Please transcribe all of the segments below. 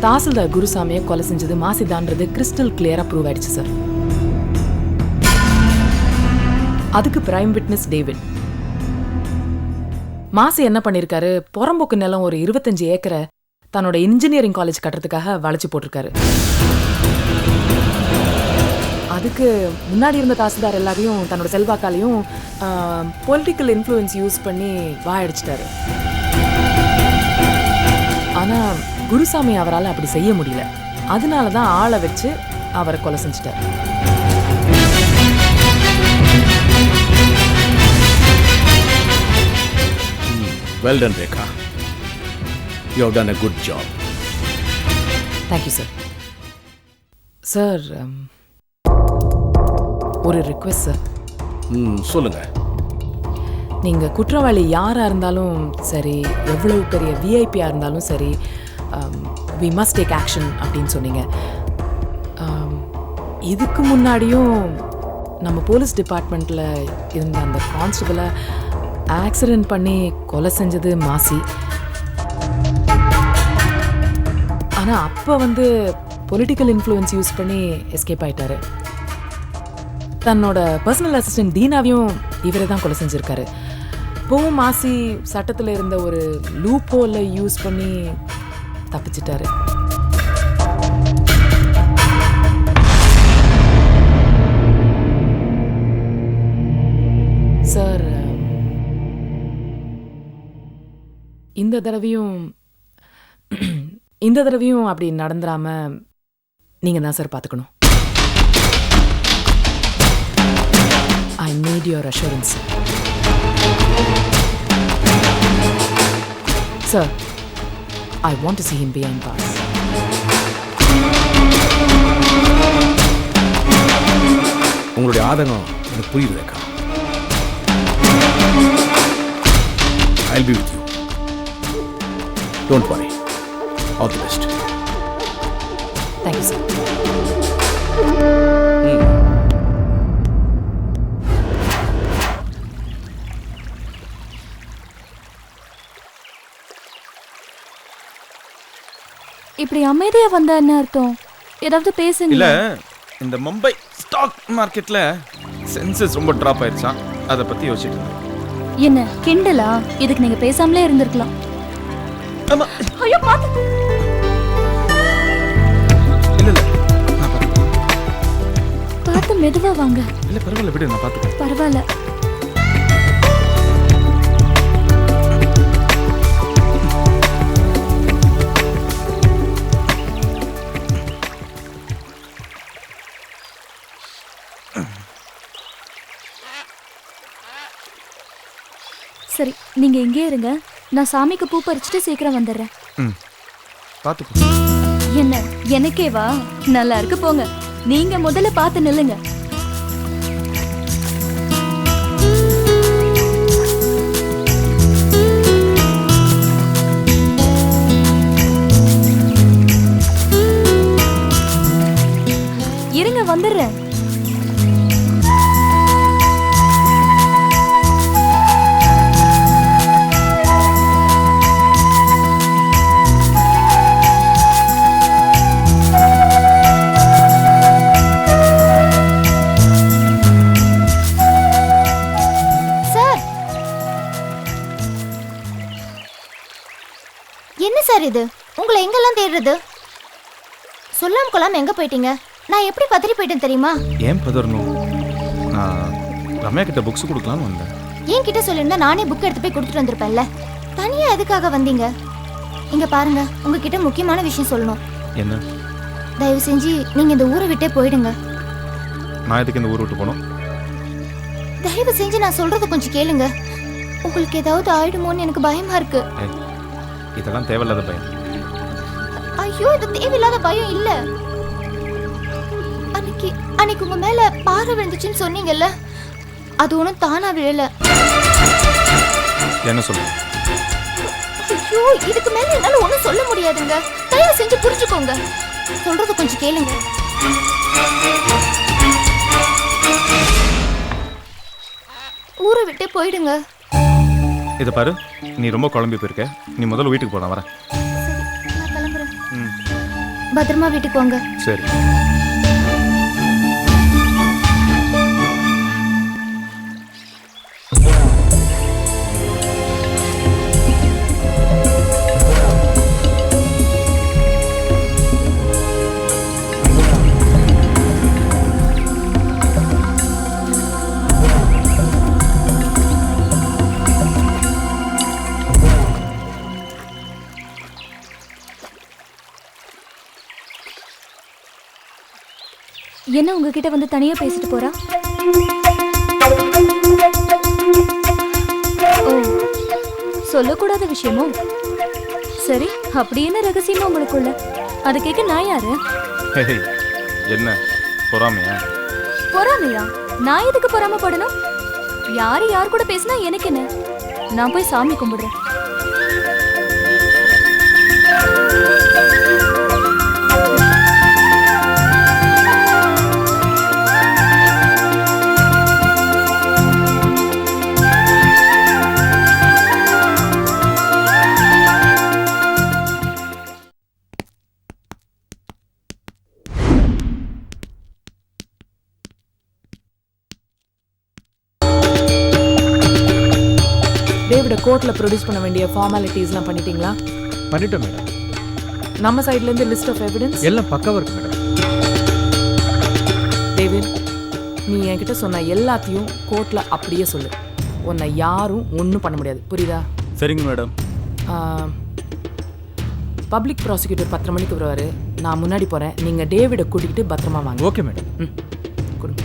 தாசில்தார் குருசாமியை கொலை செஞ்சது மாசிதான்றது கிறிஸ்டல் கிளியரா ப்ரூவ் ஆயிடுச்சு சார். அதுக்கு பிரைம் விட்னஸ் டேவிட். மாசி என்ன பண்ணிருக்காரு, புறம்போக்கு நிலம் ஒரு 25 ஏக்கரை தன்னோட இன்ஜினியரிங் காலேஜ் கட்டுறதுக்காக வளைச்சு போட்டிருக்காரு. அதுக்கு முன்னாடி இருந்த தாசில்தார் எல்லாரையும் தன்னோட செல்வாக்காலையும் பொலிட்டிக்கல் இன்ஃப்ளூயன்ஸ் யூஸ் பண்ணி வாயடிச்சிட்டாரு. ஆனா குருசாமி அவரால் அப்படி செய்ய முடியல. அதனாலதான் ஆளை வச்சு அவரை கொலை செஞ்சிட்டாரு. Well done, Rekha. You have done a good job. Thank you, sir. Sir, ஒரு ரிக்வெஸ்ட் சார். சொல்லுங்க. நீங்க குற்றவாளி யாரா இருந்தாலும் சரி, எவ்வளவு பெரிய விஐபியா இருந்தாலும் சரி, we must take action அப்படின்னு சொன்னீங்க. இதுக்கு முன்னாடியும் நம்ம போலீஸ் டிபார்ட்மெண்ட்ல இருந்த அந்த கான்ஸ்டபிளை ஆக்சிடென்ட் பண்ணி கொலை செஞ்சது மாசி. ஆனா அப்ப பொலிட்டிக்கல் இன்ஃப்ளூயன்ஸ் யூஸ் பண்ணி எஸ்கேப் ஆயிட்டாரு. தன்னோட பர்சனல் அசிஸ்டன்ட் தீனாவையும் இவரே தான் கொலை செஞ்சிருக்காரு. இப்போவும் மாசி சட்டத்தில் இருந்த ஒரு லூப் ஹோலை யூஸ் பண்ணி தப்பிச்சிட்டாரு. சார், இந்த தடவையும் அப்படி நடந்துடாம நீங்க தான் சார் பார்த்துக்கணும். I need your assurance. Sir, I want to see him behind bars. உங்களுடைய ஆதங்கம் எனக்கு புரியுது Rekha. I'll be with you. Don't worry. All the best. Thank you, sir. இப்படி அமைதியா வந்தா என்ன அர்த்தம்? ஏதாவது பேசுங்க. இல்ல, இந்த மும்பை ஸ்டாக் மார்க்கெட்ல சென்சஸ் ரொம்ப டிராப் ஆயிருச்சாம். அத பத்தி யோசிச்சிட்டு இருந்தேன். என்ன கிண்டலா? இதுக்கு நீங்க பேசாமலே இருந்திருக்கலாம். ஆமா. ஐயோ பாத்து. இல்ல நான் பாத்துக்கிறேன். பாத்து மெதுவா வாங்க. இல்ல பரவாயில்ல, விடு, நான் பாத்துக்கிறேன். பரவாயில்ல. சரி, நீங்க இங்கே இருங்க. நான் சாமிக்கு பூ பறிச்சுட்டு சீக்கிரம் வந்துடுறேன். பாத்து. என்ன எனக்கேவா? நல்லா இருக்கு, போங்க. நீங்க முதல்ல பார்த்து நில்லுங்க. இருங்க, வந்துடுறேன். என்ன சார் இது? உங்களை எங்கெல்லாம் தேடுறது? சொல்லாம கொள்ளாம எங்க போயிட்டீங்க? நான் எப்படி பதறி போயிட்டேன் தெரியுமா? ஏன் பதறணும்? நான் ரம்யா கிட்ட புக்ஸ் கொடுக்கலாம்னு வந்தேன். ஏன் கிட்ட சொல்லிருந்தா நானே புக் எடுத்து போய் கொடுத்துட்டு வந்திருப்பேன்ல. தனியா எதுக்காக வந்தீங்க? இங்க பாருங்க, உங்ககிட்ட முக்கியமான விஷயம் சொல்லணும். என்ன? தயவு செஞ்சு நீங்க இந்த ஊரை விட்டே போயிடுங்க. நான் எதுக்கு இந்த ஊரை விட்டு போகணும்? தயவு செஞ்சு நான் சொல்றத கொஞ்சம் கேளுங்க. உங்களுக்கு ஏதாவது ஆயிடுமோன்னு எனக்கு பயமா இருக்கு. இதெல்லாம் தேவையில்லாத பயம். ஐயோ, இது தேவையில்லாத பயம் இல்ல. அன்னைக்கு உங்க மேல பாறை விழுந்துச்சுன்னு சொன்னீங்கல்ல, அது ஒண்ணும் தானா விழல. என்ன சொல்ல? ஐயோ, இதுக்கு மேல என்னால ஒண்ணும் சொல்ல முடியாதுங்க. தயவு செஞ்சு புரிஞ்சுக்கோங்க. சொல்றது கொஞ்சம் கேளுங்க. ஊரை விட்டே போயிடுங்க. இதை பாரு, நீ ரொம்ப குழம்பி போயிருக்க. நீ முதல்ல வீட்டுக்கு போன வரேன். சரி, நான் கிளம்புறேன். பத்திரமா வீட்டுக்கு வாங்க. சரி. என்ன உங்ககிட்ட வந்து தனியா பேசிட்டு போறா? ஓ, சொல்லக்கூடாத விஷயமோ? சரி, அப்படி என்ன ரகசியமா உங்களுக்குள்ள? அதை கேட்க நான் யாரு? ஹேய், என்ன பொறாமையா? பொறாமையா? நான் எதுக்கு பொறாமப்படணும்? யாரு யார் கூட பேசினா எனக்கு என்ன? நான் போய் சாமி கும்பிடுறேன். டேவிட கோர்ட்ல ப்ரொடியூஸ் பண்ண வேண்டிய ஃபார்மாலிட்டிஸ்லாம் பண்ணிட்டீங்களா? பண்ணிட்டோம் மேடம். நம்ம சைடுல இருந்து லிஸ்ட் ஆஃப் எவிடன்ஸ் எல்லாம் பக்காவா இருக்கு மேடம். டேவிட், நீ என்கிட்ட சொன்ன எல்லாத்தையும் கோர்ட்ல அப்படியே சொல்லு. உன்னை யாரும் ஒன்றும் பண்ண முடியாது, புரியுதா? சரிங்க மேடம். பப்ளிக் ப்ராசிக்யூட்டர் 10 மணிக்கு வருவாரு. நான் முன்னாடி போறேன். நீங்க டேவிட கூட்டிகிட்டு பத்திரமா வாங்க. Okay madam. கொடுங்க.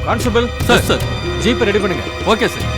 Constable sir, sir jeep ready பண்ணுங்க. Okay sir.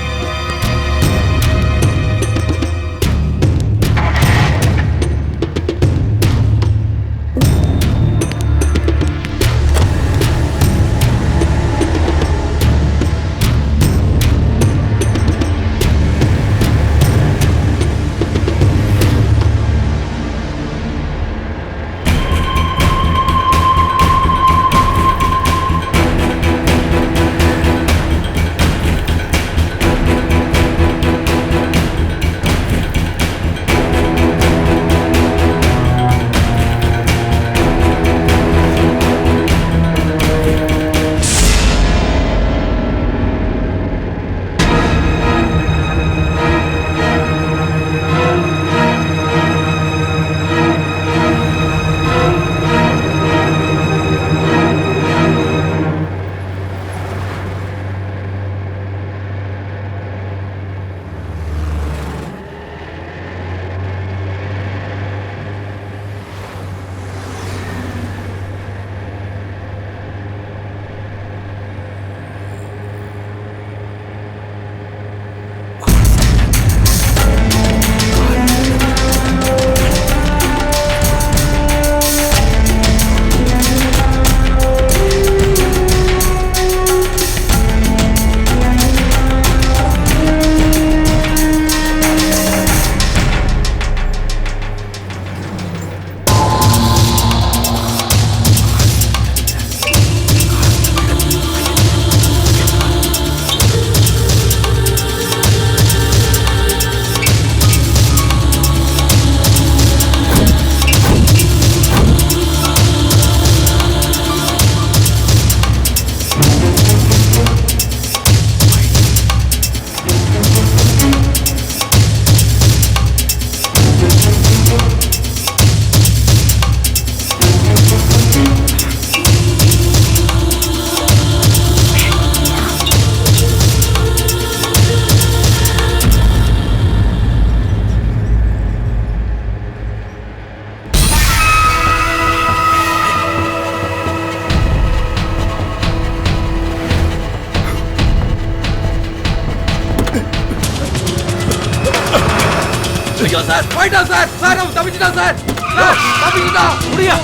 சார் போயிட்டோம் சார். சார் நம்ம தப்பிச்சிட்டோம் சார். சார் தப்பிச்சிட்டோம். முடியா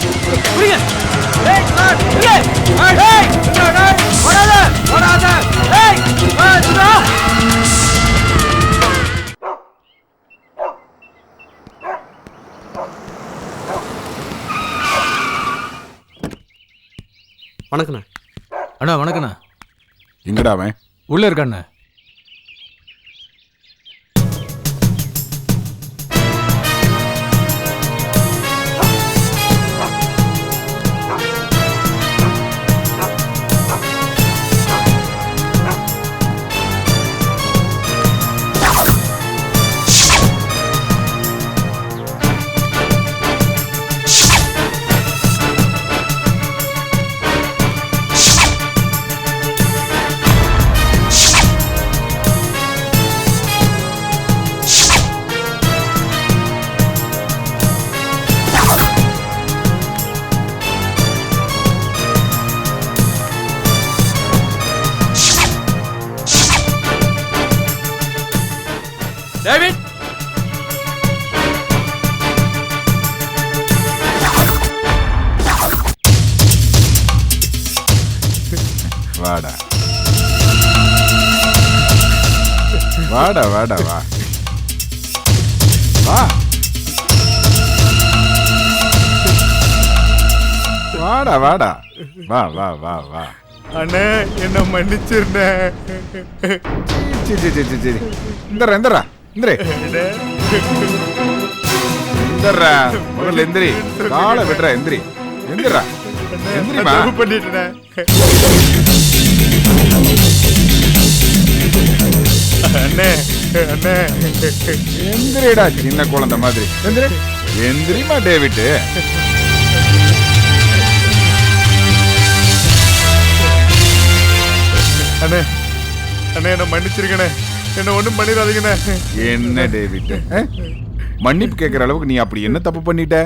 முடியா. ஏய் சார் ஏய் ஏய் ஏய் ஓடாத ஓடாத. ஏய் சுடா. வணக்கண்ணா. அண்ணா வணக்கண்ணா. எங்கடா அவன்? உள்ள இருக்காண்ணா. டேவிட் வாடா வாடா வாடா வா வா வாடா வாடா வா வா வா வா அண்ணே என்ன மன்னிச்சிருந்தே. சரி இந்தரா இந்தரா இந்தரே இந்தரா முதல்ல எந்திரி காலை விடுறா எந்திரி எந்திரா எந்திரிமா பண்ணிட்டேன் அண்ணே அண்ணே. எந்திரிடா சின்ன குழந்தை மாதிரி எந்திரி எந்திரிமா டேவிட். அண்ணே அண்ணே என்ன மன்னிச்சிருக்கண்ணே, என்ன ஒண்ணும் பண்ணிடாதீங்கண்ணே. என்ன டேவிட் மன்னிப்பு கேட்கற அளவுக்கு நீ அப்படி என்ன தப்பு பண்ணிட்ட?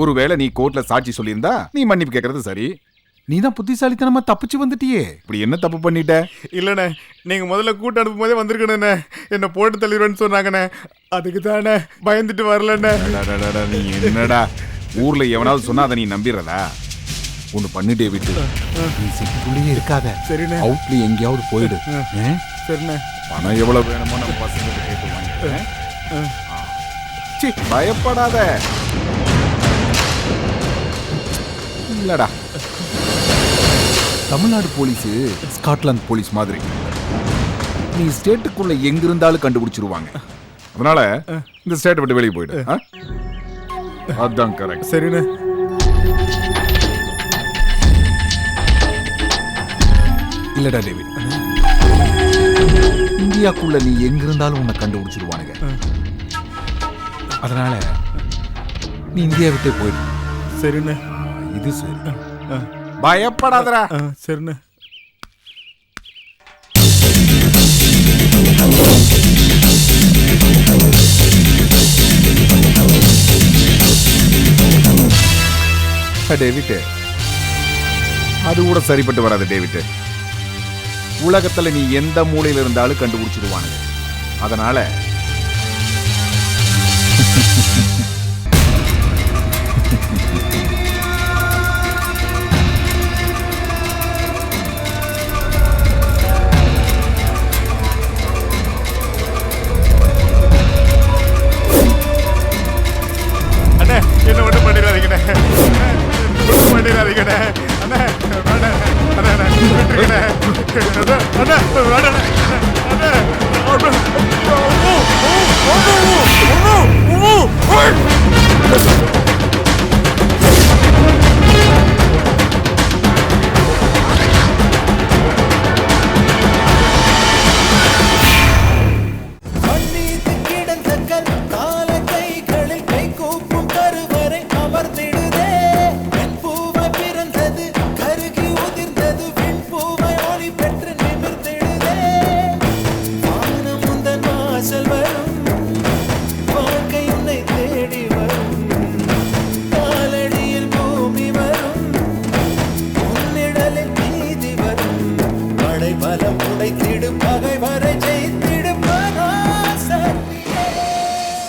ஒருவேளை நீ கோர்ட்ல சாட்சி சொல்லியிருந்தா நீ மன்னிப்பு கேட்கறது சரி. நீ தான் புத்திசாலித்தனமா தப்பிச்சு வந்துட்டியே. இப்படி என்ன தப்பு பண்ணிட்ட? இல்லண்ணே, நீங்க முதல்ல கூட்டு அனுப்பும் போதே வந்திருக்கணுண்ணே. என்ன போட்டு தள்ளிடுவேன்னு சொன்னாங்கண்ணே, அதுக்கு தானே பயந்துட்டு வரலண்ணே. அடடடடா, நீ என்னடா ஊர்ல எவனாவது சொன்னா அதை நீ நம்பிடுறதா? ஒண்ணு பண்ணு டேவிட், நீ சிட்டிக்குள்ளேயே இருக்காத. சரிண்ணே. அவுட்ல எங்கேயாவது போயிடு. சரிண்ணே. பணம் எவ்வளவு வேணுமோ நம்ம பசங்க கேட்டு வாங்கிக்கிறேன். சி, பயப்படாத. இல்லடா, தமிழ்நாடு போலீஸ் ஸ்காட்லாந்து போலீஸ் மாதிரி நீ ஸ்டேட்டுக்குள்ள எங்க இருந்தாலும் கண்டுபிடிச்சிருவாங்க. அதனால இந்த ஸ்டேட்டை விட்டு வெளியே போயிடு. அதான் கரெக்ட். சரிண்ணே. இல்லடா டேவிட், இந்தியாக்குள்ள நீ எங்க இருந்தாலும் உன்னை கண்டுபிடிச்சிருவானுங்க. அதனால நீ இந்தியா விட்டே போயிடு. சரிண்ணே. இது சரி, பயப்படாதடா. சரிண்ணே. டேவிட், அது கூட சரிப்பட்டு வராது டேவிட். உலகத்துல நீ எந்த மூலையில இருந்தாலும் கண்டுபிடிச்சிடுவானுங்க. அதனால அண்ணே என்ன ஒன்றும் பண்ணிடாதீங்கண்ணே, ஒன்றும் பண்ணிடாதீங்கண்ணே. அண்ணே வேணே, அண்ணே விட்டுருங்கண்ணே. அண்ணே வேணே, அண்ணே.